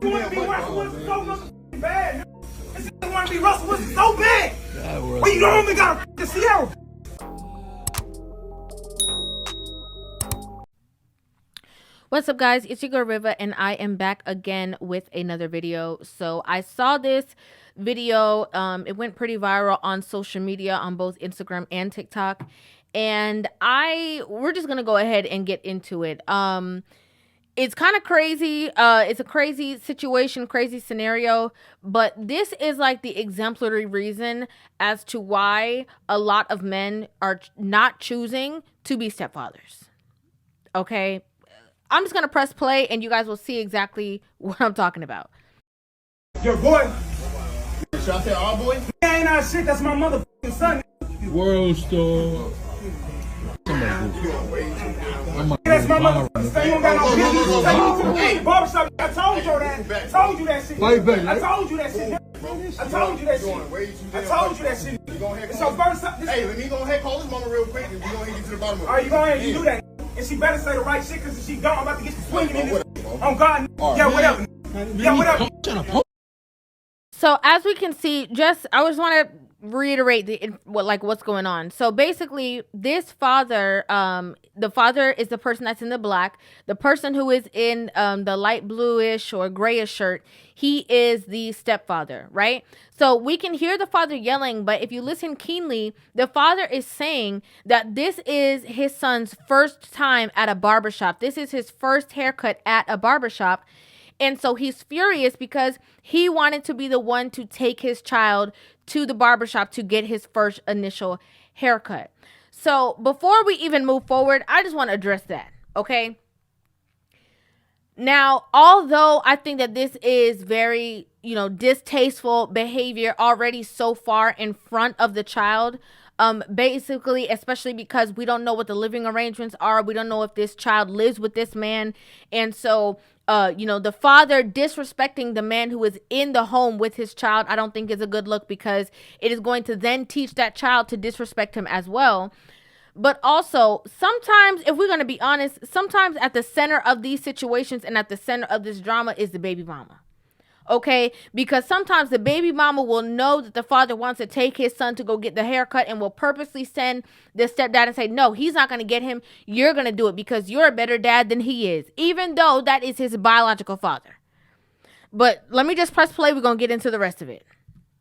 You want to be Russell Wilson so motherfucking bad. This nigga want to be Russell Wilson so bad. Well, you don't even got a Sierra. What's up, guys? It's your girl Rivah, and I am back again with another video. So I saw this video. It went pretty viral on social media on both Instagram and TikTok, and we're just gonna go ahead and get into it. It's kind of crazy. It's a crazy situation, crazy scenario, but this is like the exemplary reason as to why a lot of men are not choosing to be stepfathers. Okay. I'm just going to press play and you guys will see exactly what I'm talking about. Your boy. Should I say our boy? Ain't our shit. That's my motherfucking son. World Star. That's my motherfucking son. You don't got no business. Take me to the barbershop. I told you that. I told you that shit. I told you that shit. I told you that shit. I told you that shit. It's your first time. Hey, let me go ahead and call this mama real quick and we go ahead and get to the bottom of it. All right, you go ahead and you do that. And she better say the right shit, because if she don't, I'm about to get you swinging in this. On God. Yeah, whatever. Yeah, whatever. So as we can see, I just want to reiterate what's going on. So basically, this father, the father is the person that's in the black. The person who is in the light bluish or grayish shirt, he is the stepfather, right? So we can hear the father yelling, but if you listen keenly, the father is saying that this is his son's first time at a barbershop. This is his first haircut at a barbershop. And so he's furious because he wanted to be the one to take his child to the barbershop to get his first initial haircut. So before we even move forward, I just want to address that, okay? Now, although I think that this is very, distasteful behavior already so far in front of the child, basically, especially because we don't know what the living arrangements are. We don't know if this child lives with this man. And so, the father disrespecting the man who is in the home with his child, I don't think is a good look, because it is going to then teach that child to disrespect him as well. But also, sometimes, if we're going to be honest, sometimes at the center of these situations and at the center of this drama is the baby mama. Okay, because sometimes the baby mama will know that the father wants to take his son to go get the haircut and will purposely send the stepdad and say, no, he's not going to get him. You're going to do it because you're a better dad than he is, even though that is his biological father. But let me just press play. We're going to get into the rest of it.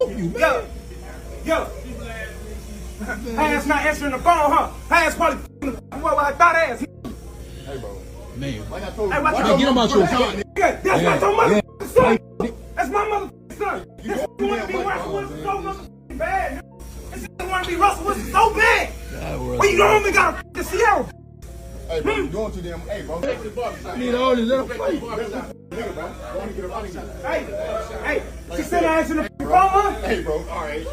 Yo. Hey, that's not answering the phone, huh? Hey, that's probably what I thought ass. Hey, bro. Man. Like I told you. Hey, get him out your phone. That's not your motherfucking son. That's my motherfucking son. This nigga want to be Russell Wilson so motherfucking bad. This nigga want to be Russell Wilson so bad. Well, you don't even got a Sierra. Hey, bro, you doing too damn. Hey, bro. I need all this little fight. Hey, she said I answered the phone, huh? Hey, bro, all right.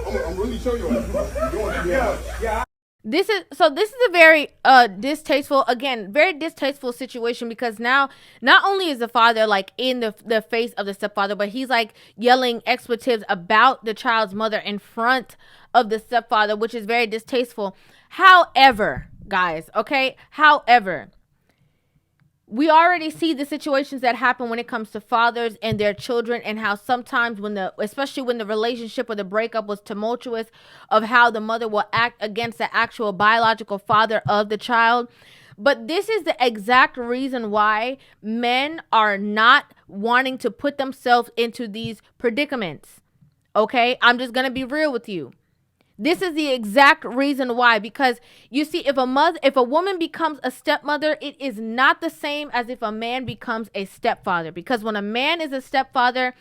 I'm really showing you. You're doing too damn much. Yeah. This is a very very distasteful situation, because now not only is the father like in the face of the stepfather, but he's like yelling expletives about the child's mother in front of the stepfather, which is very distasteful. However, guys, we already see the situations that happen when it comes to fathers and their children, and how sometimes especially when the relationship or the breakup was tumultuous, of how the mother will act against the actual biological father of the child. But this is the exact reason why men are not wanting to put themselves into these predicaments. Okay? I'm just going to be real with you. This is the exact reason why, because you see, if a woman becomes a stepmother, it is not the same as if a man becomes a stepfather. Because when a man is a stepfather,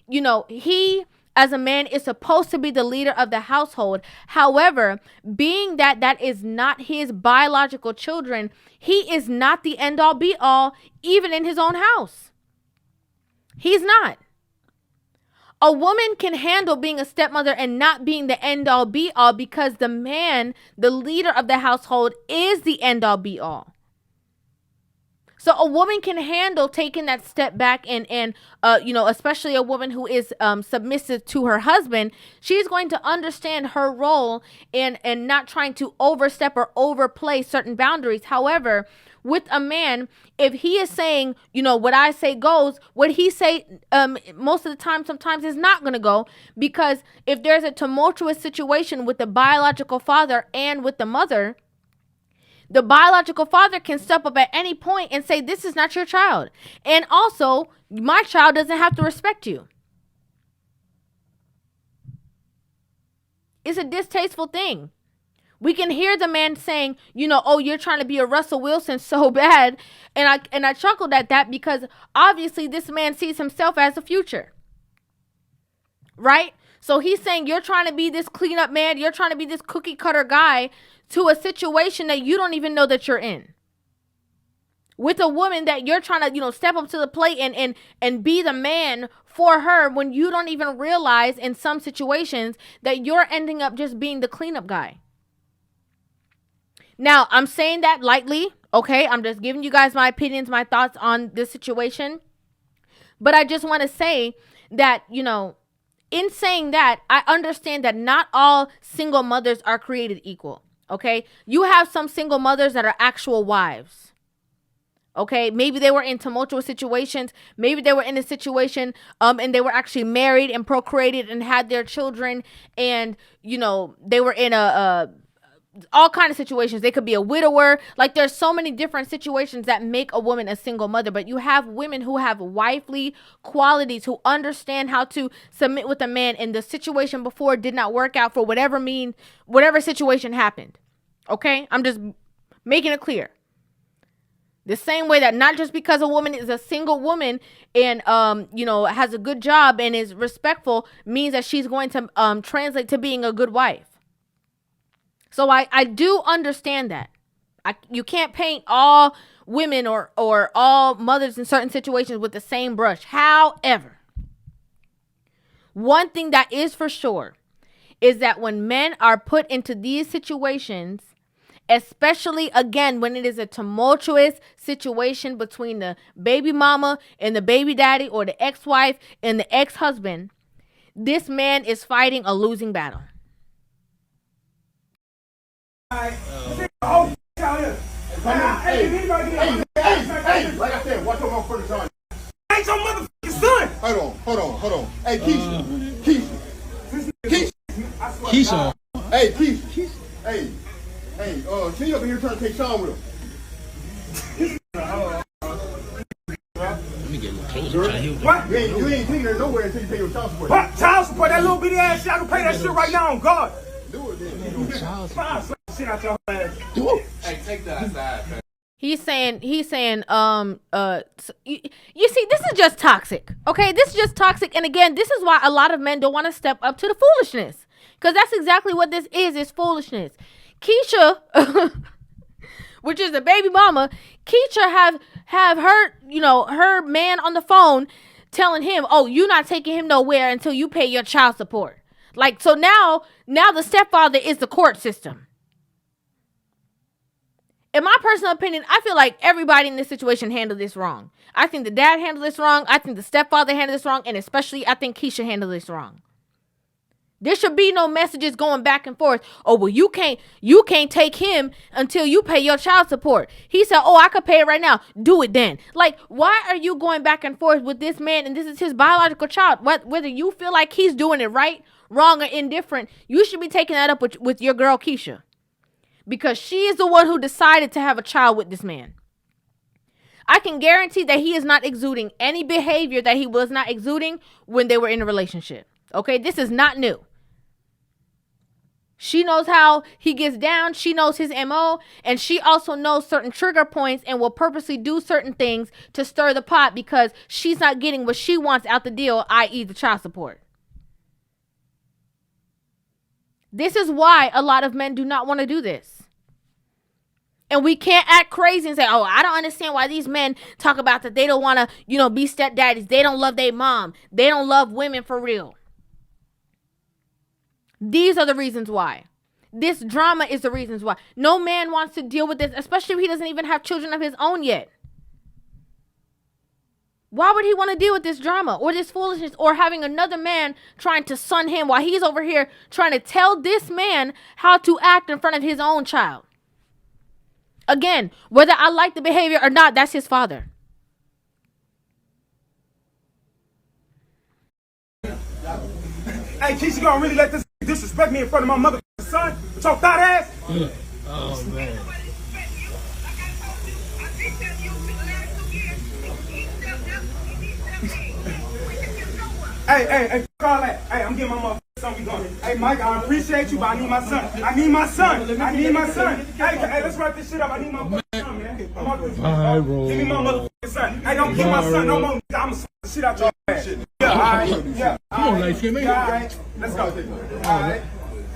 he as a man is supposed to be the leader of the household. However, being that is not his biological children, he is not the end all be all, even in his own house. He's not. A woman can handle being a stepmother and not being the end all be all, because the man, the leader of the household, is the end all be all. So a woman can handle taking that step back and especially a woman who is submissive to her husband, she's going to understand her role and not trying to overstep or overplay certain boundaries. However, with a man, if he is saying, what I say goes, what he say most of the time sometimes is not going to go, because if there's a tumultuous situation with the biological father and with the mother, the biological father can step up at any point and say, this is not your child. And also, my child doesn't have to respect you. It's a distasteful thing. We can hear the man saying, oh, you're trying to be a Russell Wilson so bad. And I chuckled at that because obviously this man sees himself as a future. Right? So he's saying you're trying to be this cleanup man. You're trying to be this cookie cutter guy to a situation that you don't even know that you're in. With a woman that you're trying to, step up to the plate and be the man for her, when you don't even realize in some situations that you're ending up just being the cleanup guy. Now, I'm saying that lightly, okay? I'm just giving you guys my opinions, my thoughts on this situation. But I just want to say that, in saying that, I understand that not all single mothers are created equal, okay? You have some single mothers that are actual wives, okay? Maybe they were in tumultuous situations. Maybe they were in a situation and they were actually married and procreated and had their children, and, they were in all kind of situations. They could be a widower. Like, there's so many different situations that make a woman a single mother. But you have women who have wifely qualities, who understand how to submit with a man, and the situation before did not work out for whatever situation happened. Okay? I'm just making it clear. The same way that not just because a woman is a single woman and has a good job and is respectful means that she's going to translate to being a good wife. So I do understand that. You can't paint all women or all mothers in certain situations with the same brush. However, one thing that is for sure is that when men are put into these situations, especially, again, when it is a tumultuous situation between the baby mama and the baby daddy, or the ex-wife and the ex-husband, this man is fighting a losing battle. Hey, like I said, watch your motherfucking son. Ain't your motherfucking son. Hold on. Hey, Keisha. Keisha. Hey, Keisha. Hey, she up in here trying to take Sean with him. Let me get a little closer. What? You ain't taking her nowhere until you pay your child support. What? Child support? That little bitty ass shit. I can pay that shit right now on God. Do it then. Shit out your ass. Do it. Hey, take that aside, man. He's saying, you see, this is just toxic. Okay, this is just toxic. And again, this is why a lot of men don't want to step up to the foolishness, because that's exactly what this is foolishness. Keisha, which is the baby mama, Keisha have her, her man on the phone telling him, oh, you're not taking him nowhere until you pay your child support. Like, so now the stepfather is the court system. In my personal opinion, I feel like everybody in this situation handled this wrong. I think the dad handled this wrong. I think the stepfather handled this wrong. And especially, I think Keisha handled this wrong. There should be no messages going back and forth. Oh, well, you can't take him until you pay your child support. He said, oh, I could pay it right now. Do it then. Like, why are you going back and forth with this man? And this is his biological child. Whether you feel like he's doing it right, wrong, or indifferent, you should be taking that up with your girl, Keisha. Because she is the one who decided to have a child with this man. I can guarantee that he is not exuding any behavior that he was not exuding when they were in a relationship. Okay, this is not new. She knows how he gets down. She knows his MO. And she also knows certain trigger points and will purposely do certain things to stir the pot because she's not getting what she wants out the deal, i.e. the child support. This is why a lot of men do not want to do this. And we can't act crazy and say, oh, I don't understand why these men talk about that they don't want to, be stepdaddies. They don't love their mom. They don't love women for real. These are the reasons why. This drama is the reasons why. No man wants to deal with this, especially if he doesn't even have children of his own yet. Why would he want to deal with this drama or this foolishness or having another man trying to son him while he's over here trying to tell this man how to act in front of his own child? Again, whether I like the behavior or not, that's his father. Hey, Keisha, gonna really let this disrespect me in front of my mother son? Talk that ass? Oh, man. Hey, Kaale. Hey, I'm getting my motherfucking son. We going. Hey, Mike, I appreciate you, but I need my son. I need my son. Hey, let's wrap this shit up. I need my motherfucking son, man. Give me my motherfucking son. Hey, don't kill my son no more. I'm gonna slap the shit out your ass. Yeah, all right. Yeah. Come on, light skin, man. Yeah, all right. Let's go. All right.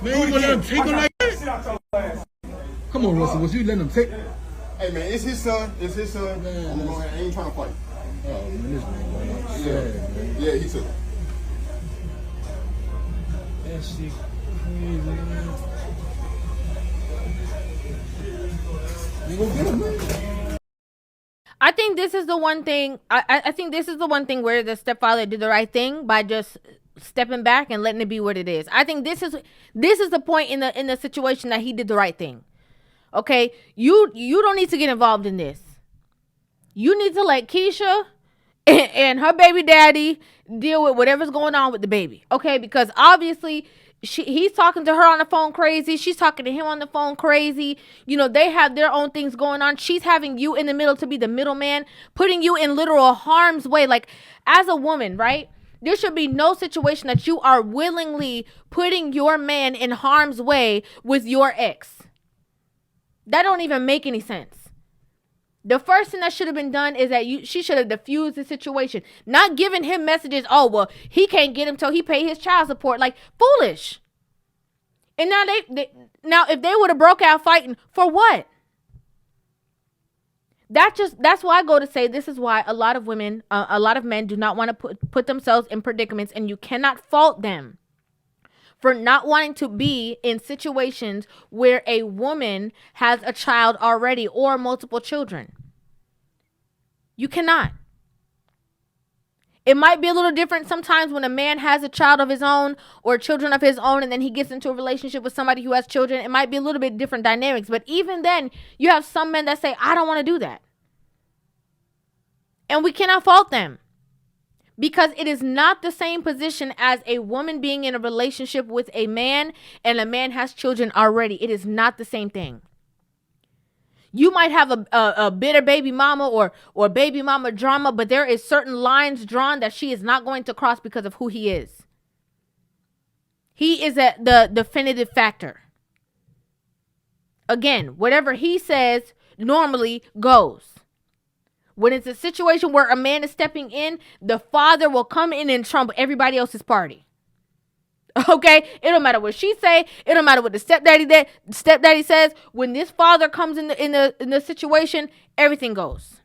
Man, you gonna let him take him like that? Come on, Russell. Was you letting him take? Hey, man, it's his son. It's his son. Man, I'm gonna go ahead. I ain't trying to fight. Oh, man, this man going outside, man. Yeah, he took it. That shit crazy, man. You gonna get him, man? I think this is the one thing. I think this is the one thing where the stepfather did the right thing by just stepping back and letting it be what it is. I think this is the point in the situation that he did the right thing. Okay, you don't need to get involved in this. You need to let Keisha and her baby daddy deal with whatever's going on with the baby. Okay, because obviously he's talking to her on the phone crazy. She's talking to him on the phone crazy. You know, they have their own things going on. She's having you in the middle to be the middleman, putting you in literal harm's way. Like, as a woman, right? There should be no situation that you are willingly putting your man in harm's way with your ex. That don't even make any sense. The first thing that should have been done is that she should have diffused the situation, not giving him messages. Oh, well, he can't get him till he pay his child support. Like, foolish. And now now if they would have broke out fighting, for what? That's why I go to say this is why a lot of women, a lot of men do not want to put themselves in predicaments, and you cannot fault them for not wanting to be in situations where a woman has a child already or multiple children. You cannot. It might be a little different sometimes when a man has a child of his own or children of his own, and then he gets into a relationship with somebody who has children. It might be a little bit different dynamics. But even then, you have some men that say, I don't want to do that. And we cannot fault them. Because it is not the same position as a woman being in a relationship with a man and a man has children already. It is not the same thing. You might have a bitter baby mama or baby mama drama, but there is certain lines drawn that she is not going to cross because of who he is. He is the definitive factor. Again, whatever he says normally goes. When it's a situation where a man is stepping in, the father will come in and trump everybody else's party. Okay? It don't matter what she say. It don't matter what the stepdaddy says. When this father comes in the situation, everything goes.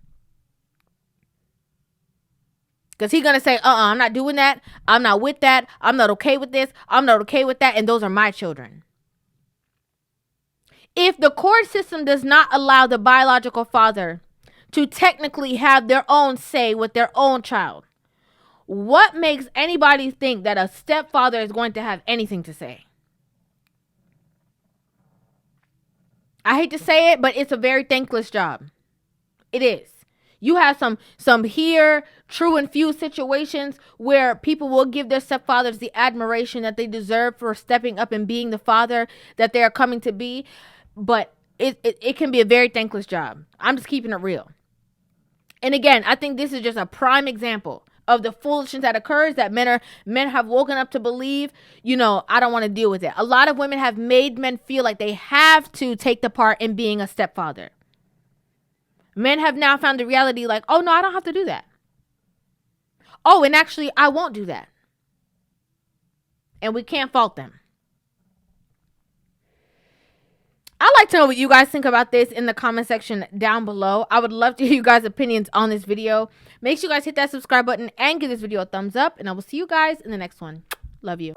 Because he's going to say, I'm not doing that. I'm not with that. I'm not okay with this. I'm not okay with that. And those are my children. If the court system does not allow the biological father to technically have their own say with their own child, what makes anybody think that a stepfather is going to have anything to say? I hate to say it, but it's a very thankless job. It is. You have some here, true and few situations where people will give their stepfathers the admiration that they deserve for stepping up and being the father that they are coming to be. But it can be a very thankless job. I'm just keeping it real. And again, I think this is just a prime example of the foolishness that occurs that men have woken up to believe, I don't want to deal with it. A lot of women have made men feel like they have to take the part in being a stepfather. Men have now found the reality like, oh no, I don't have to do that. Oh, and actually, I won't do that. And we can't fault them. I'd like to know what you guys think about this in the comment section down below. I would love to hear you guys' opinions on this video. Make sure you guys hit that subscribe button and give this video a thumbs up. And I will see you guys in the next one. Love you.